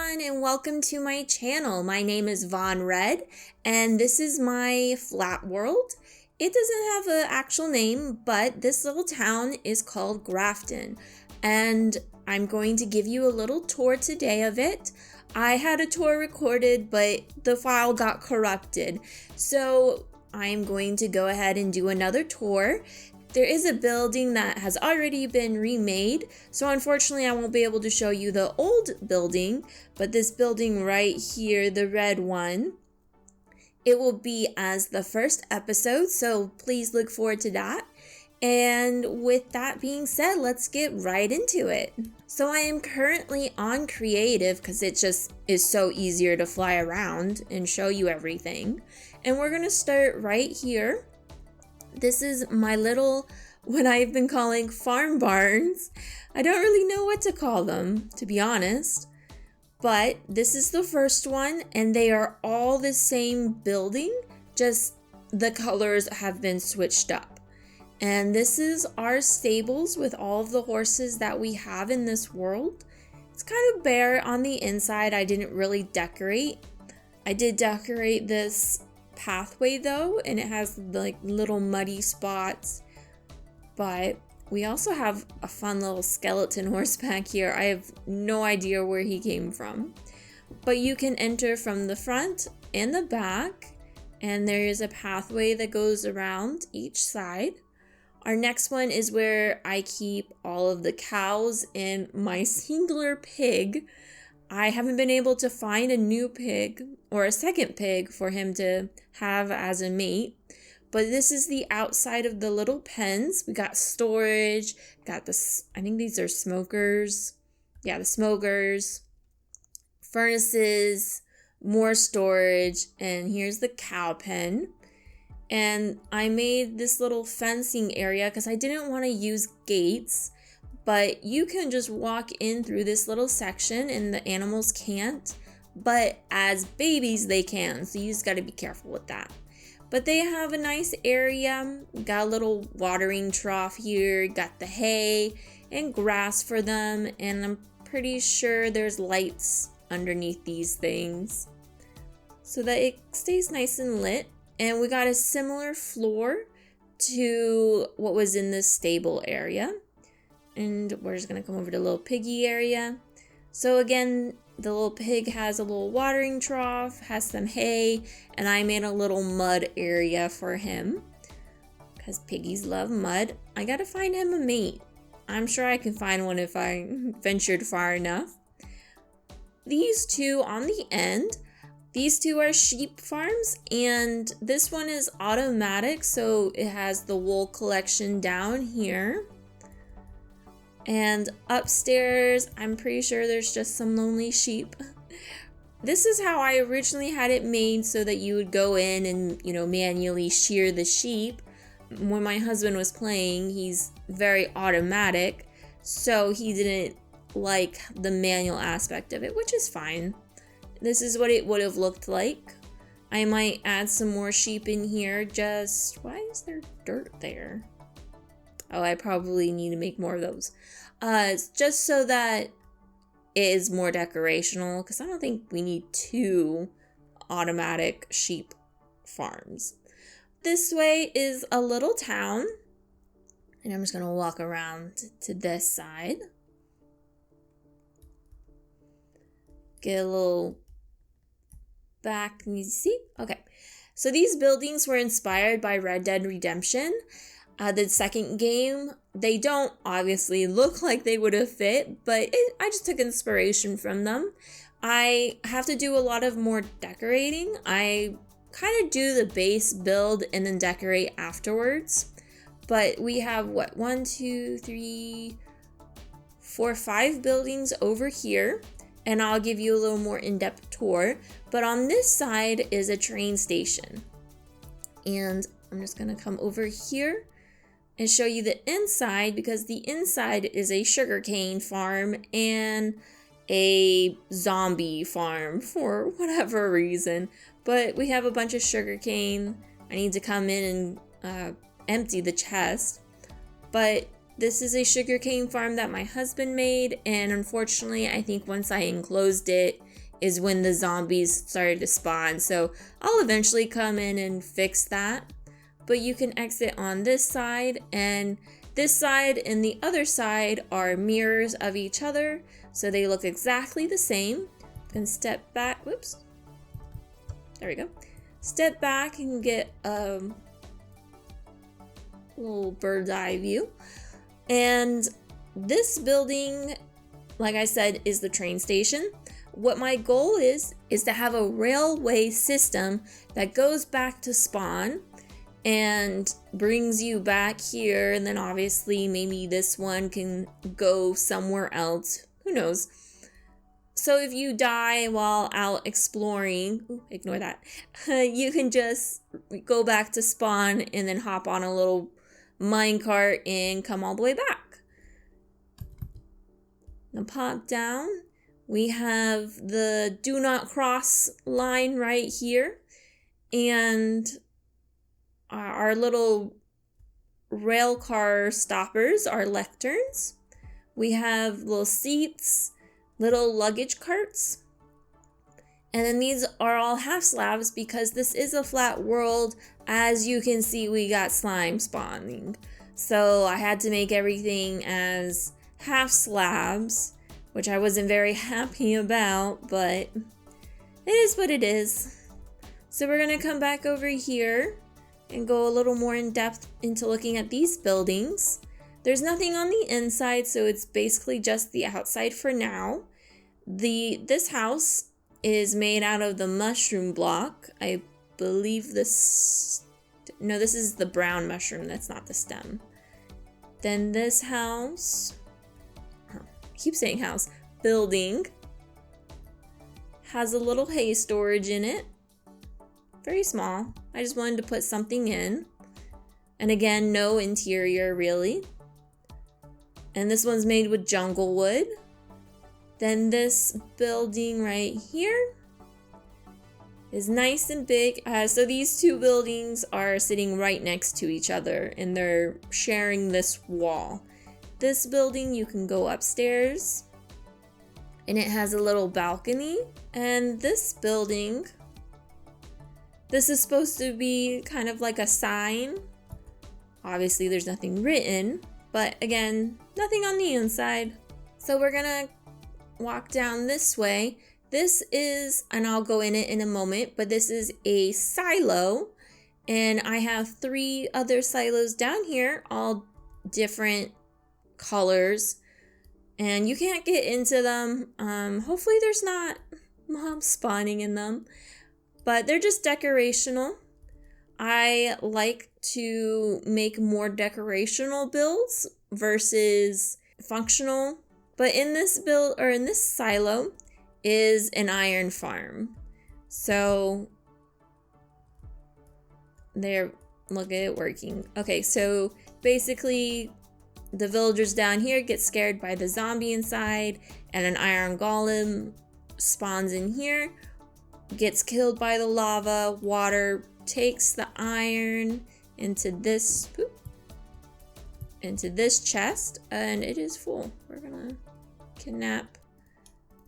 everyone and welcome to my channel. My name is Von Red and this is my flat world. It doesn't have an actual name, but this little town is called Grafton and I'm going to give you a little tour today of it. I had a tour recorded, but the file got corrupted, so I'm going to go ahead and do another tour. There is a building that has already been remade, so unfortunately I won't be able to show you the old building, but this building right here, the red one, it will be as the first episode, so please look forward to that. And with that being said, let's get right into it. So I am currently on creative because it just is so easier to fly around and show you everything. And we're gonna start right here. This is my little, what I've been calling farm barns. I don't really know what to call them, to be honest. But this is the first one, and they are all the same building, just the colors have been switched up. And this is our stables with all of the horses that we have in this world. It's kind of bare on the inside. I didn't really decorate. I did decorate this pathway though, and it has like little muddy spots, but we also have a fun little skeleton horse back here. I have no idea where he came from, but you can enter from the front and the back, and there is a pathway that goes around each side. Our next one is where I keep all of the cows and my singular pig. I haven't been able to find a new pig or a second pig for him to have as a mate, but this is the outside of the little pens. We got storage, got this, I think these are smokers. Yeah, the smokers, furnaces, more storage, and here's the cow pen. And I made this little fencing area because I didn't want to use gates, but you can just walk in through this little section and the animals can't, but as babies they can, so you just got to be careful with that. But they have a nice area, got a little watering trough here, got the hay and grass for them, and I'm pretty sure there's lights underneath these things so that it stays nice and lit. And we got a similar floor to what was in this stable area. And we're just gonna come over to the little piggy area. So again, the little pig has a little watering trough, has some hay, and I made a little mud area for him because piggies love mud. I gotta find him a mate. I'm sure I can find one if I ventured far enough. These two on the end, these two are sheep farms, and this one is automatic, so it has the wool collection down here. And upstairs, I'm pretty sure there's just some lonely sheep. This is how I originally had it made, so that you would go in and, manually shear the sheep. When my husband was playing, he's very automatic, so he didn't like the manual aspect of it, which is fine. This is what it would have looked like. I might add some more sheep in here. Why is there dirt there? Oh, I probably need to make more of those. Just so that it is more decorational, because I don't think we need 2 automatic sheep farms. This way is a little town, and I'm just gonna walk around to this side. Get a little back, can you see? Okay, so these buildings were inspired by Red Dead Redemption. The second game, they don't obviously look like they would have fit, but I just took inspiration from them. I have to do a lot of more decorating. I kind of do the base build and then decorate afterwards. But we have 1, 2, 3, 4, 5 buildings over here, and I'll give you a little more in-depth tour. But on this side is a train station. And I'm just gonna come over here and show you the inside, because the inside is a sugarcane farm and a zombie farm for whatever reason. But we have a bunch of sugarcane. I need to come in and empty the chest. But This is a sugarcane farm that my husband made, and unfortunately, I think once I enclosed it is when the zombies started to spawn. So I'll eventually come in and fix that. But you can exit on this side, and this side and the other side are mirrors of each other, so they look exactly the same. Then step back, whoops. There we go. Step back and get a little bird's eye view. And this building, like I said, is the train station. What my goal is to have a railway system that goes back to spawn and brings you back here, and then obviously maybe this one can go somewhere else. Who knows? So if you die while out exploring, ignore that, you can just go back to spawn and then hop on a little minecart and come all the way back. Now pop down. We have the do not cross line right here, and our little rail car stoppers are lecterns. We have little seats, little luggage carts, and then these are all half slabs because this is a flat world. As you can see, we got slime spawning, so I had to make everything as half slabs, which I wasn't very happy about, but it is what it is. So we're gonna come back over here and go a little more in depth into looking at these buildings. There's nothing on the inside, so it's basically just the outside for now. This house is made out of the mushroom block. I believe this is the brown mushroom, that's not the stem. Then this house, keep saying house, building has a little hay storage in it. Very small. I just wanted to put something in. And again, no interior really. And this one's made with jungle wood. Then this building right here is nice and big. So these two buildings are sitting right next to each other and they're sharing this wall. This building, you can go upstairs and it has a little balcony. And this building, this is supposed to be kind of like a sign. Obviously there's nothing written, but again, nothing on the inside. So we're gonna walk down this way. This is, and I'll go in it in a moment, but this is a silo. And I have 3 other silos down here, all different colors. And you can't get into them. Hopefully there's not mobs spawning in them, but they're just decorational. I like to make more decorational builds versus functional. But in this build, or in this silo, is an iron farm. So there, look at it working. Okay, so basically the villagers down here get scared by the zombie inside, and an iron golem spawns in here, gets killed by the lava. Water takes the iron into this chest, and it is full. We're gonna kidnap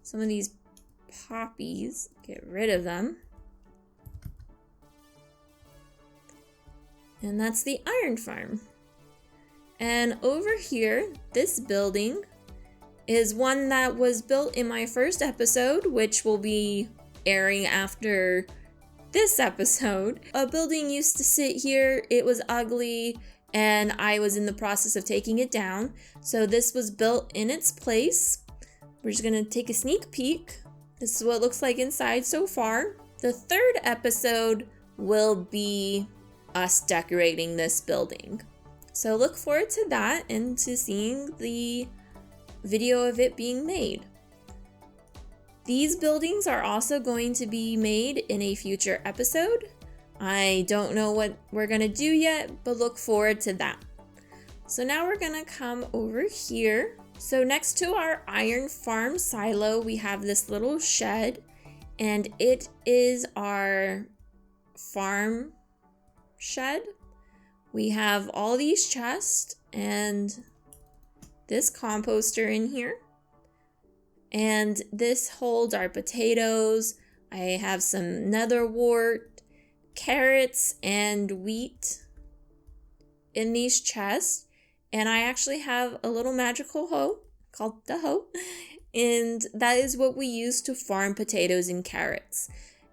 some of these poppies, get rid of them. And that's the iron farm. And over here, this building is one that was built in my first episode, which will be airing after this episode. A building used to sit here. It was ugly, and I was in the process of taking it down. So this was built in its place. We're just gonna take a sneak peek. This is what it looks like inside so far. The 3rd episode will be us decorating this building. So look forward to that and to seeing the video of it being made. These buildings are also going to be made in a future episode. I don't know what we're gonna do yet, but look forward to that. So now we're gonna come over here. So next to our iron farm silo, we have this little shed, and it is our farm shed. We have all these chests, and this composter in here. And this holds our potatoes. I have some netherwort, carrots, and wheat in these chests. And I actually have a little magical hoe called the hoe. And that is what we use to farm potatoes and carrots.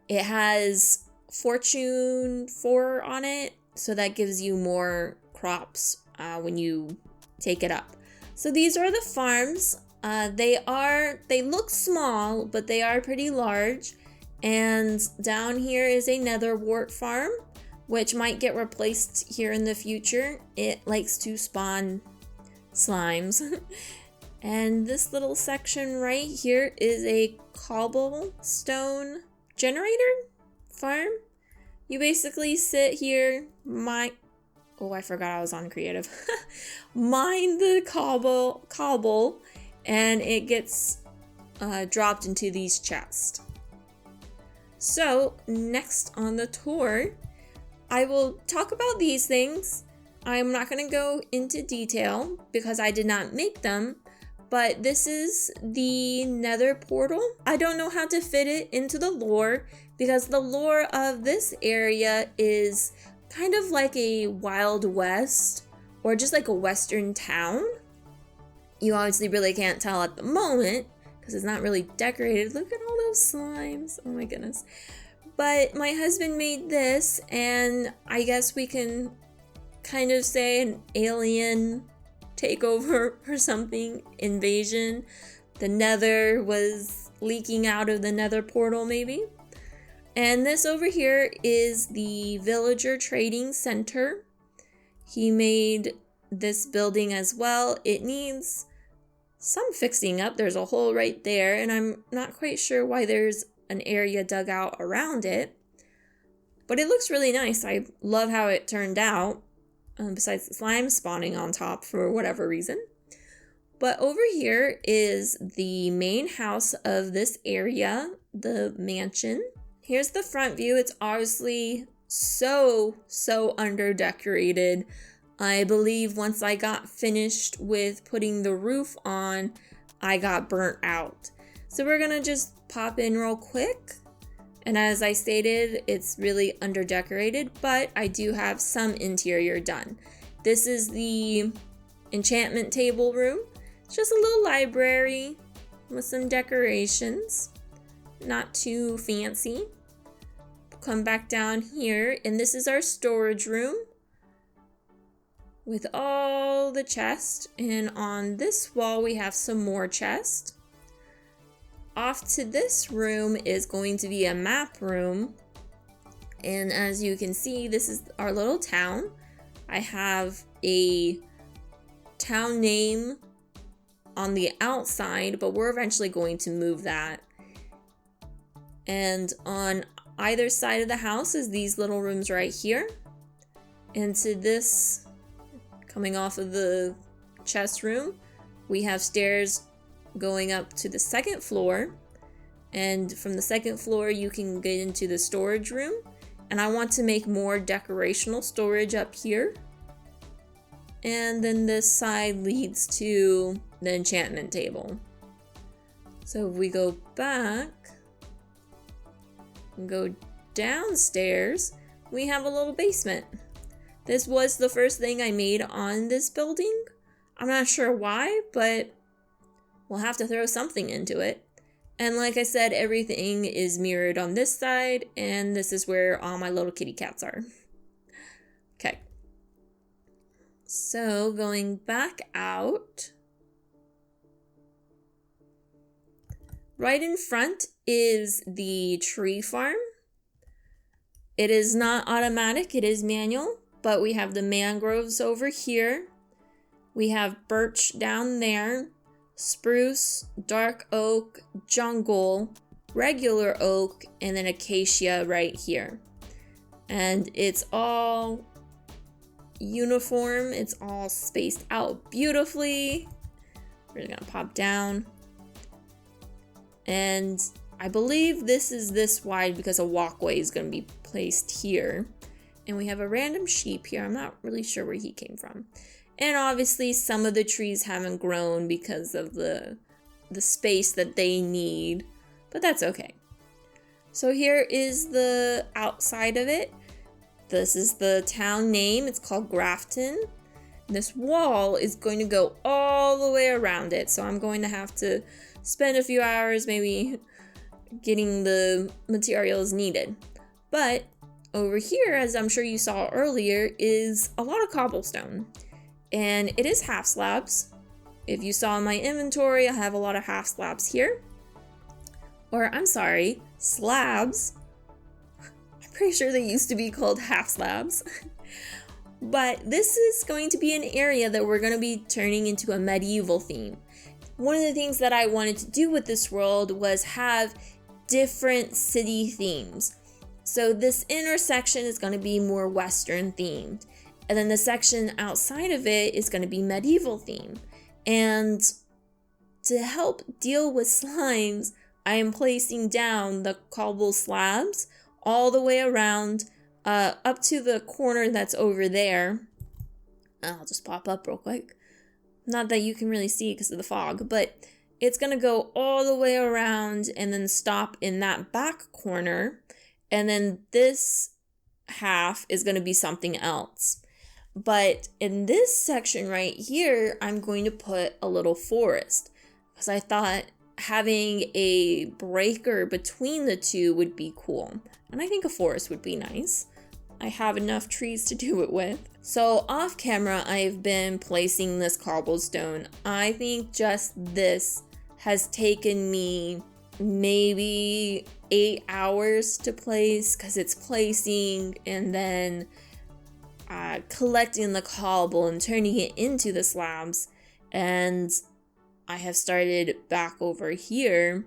It has Fortune 4 on it, so that gives you more crops when you take it up. So these are the farms. They look small, but they are pretty large. And down here is a netherwort farm, which might get replaced here in the future. It likes to spawn slimes. And this little section right here is a cobblestone generator farm. You basically sit here, I forgot I was on creative. Mine the cobble, and it gets dropped into these chests. So next on the tour, I will talk about these things. I'm not going to go into detail because I did not make them, but this is the Nether portal. I don't know how to fit it into the lore because the lore of this area is kind of like a Wild West or just like a Western town. You obviously really can't tell at the moment because it's not really decorated. Look at all those slimes. Oh my goodness. But my husband made this, and I guess we can kind of say an alien takeover or something, invasion. The Nether was leaking out of the Nether portal maybe. And this over here is the Villager Trading Center. He made this building as well. It needs some fixing up. There's a hole right there, and I'm not quite sure why there's an area dug out around it. But it looks really nice. I love how it turned out, besides the slime spawning on top for whatever reason. But over here is the main house of this area, the mansion. Here's the front view. It's obviously so under-decorated. I believe once I got finished with putting the roof on, I got burnt out. So we're gonna just pop in real quick. And as I stated, it's really under-decorated, but I do have some interior done. This is the enchantment table room. It's just a little library with some decorations. Not too fancy. Come back down here, and this is our storage room with all the chests. And on this wall, we have some more chests. Off to this room is going to be a map room. And as you can see, this is our little town. I have a town name on the outside, but we're eventually going to move that. And on either side of the house is these little rooms right here. And to this, coming off of the chest room, we have stairs going up to the second floor. And from the second floor, you can get into the storage room. And I want to make more decorational storage up here. And then this side leads to the enchantment table. So if we go back and go downstairs, we have a little basement. This was the first thing I made on this building. I'm not sure why, but we'll have to throw something into it. And like I said, everything is mirrored on this side, and this is where all my little kitty cats are. Okay. So going back out, right in front is the tree farm. It is not automatic, it is manual, but we have the mangroves over here. We have birch down there, spruce, dark oak, jungle, regular oak, and then acacia right here. And it's all uniform, it's all spaced out beautifully. We're gonna pop down. And I believe this is this wide because a walkway is gonna be placed here. And we have a random sheep here. I'm not really sure where he came from. And obviously some of the trees haven't grown because of the space that they need, but that's okay. So here is the outside of it. This is the town name. It's called Grafton. This wall is going to go all the way around it, so I'm going to have to spend a few hours maybe getting the materials needed. But over here, as I'm sure you saw earlier, is a lot of cobblestone. And it is half slabs. If you saw in my inventory, I have a lot of half slabs here. Or, I'm sorry, slabs. I'm pretty sure they used to be called half slabs. But this is going to be an area that we're going to be turning into a medieval theme. One of the things that I wanted to do with this world was have different city themes. So this intersection is going to be more Western themed. And then the section outside of it is going to be medieval themed. And to help deal with slimes, I am placing down the cobble slabs all the way around up to the corner that's over there. I'll just pop up real quick. Not that you can really see because of the fog, but it's going to go all the way around and then stop in that back corner. And then this half is going to be something else. But in this section right here, I'm going to put a little forest because I thought having a breaker between the two would be cool. And I think a forest would be nice. I have enough trees to do it with. So off camera, I've been placing this cobblestone. I think just this has taken me maybe 8 hours to place because it's placing and then collecting the cobble and turning it into the slabs. And I have started back over here.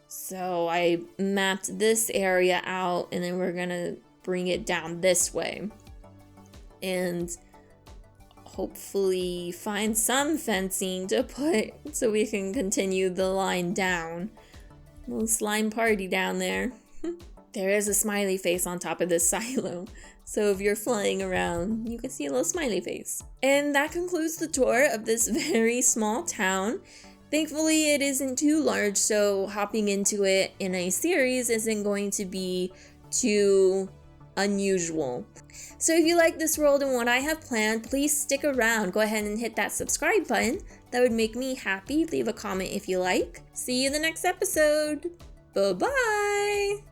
So I mapped this area out and then we're gonna bring it down this way and hopefully find some fencing to put so we can continue the line down. Little slime party down there. There is a smiley face on top of this silo. So if you're flying around, you can see a little smiley face. And that concludes the tour of this very small town. Thankfully, it isn't too large, so hopping into it in a series isn't going to be too unusual. So if you like this world and what I have planned, please stick around. Go ahead and hit that subscribe button. That would make me happy. Leave a comment if you like. See you in the next episode. Bye-bye!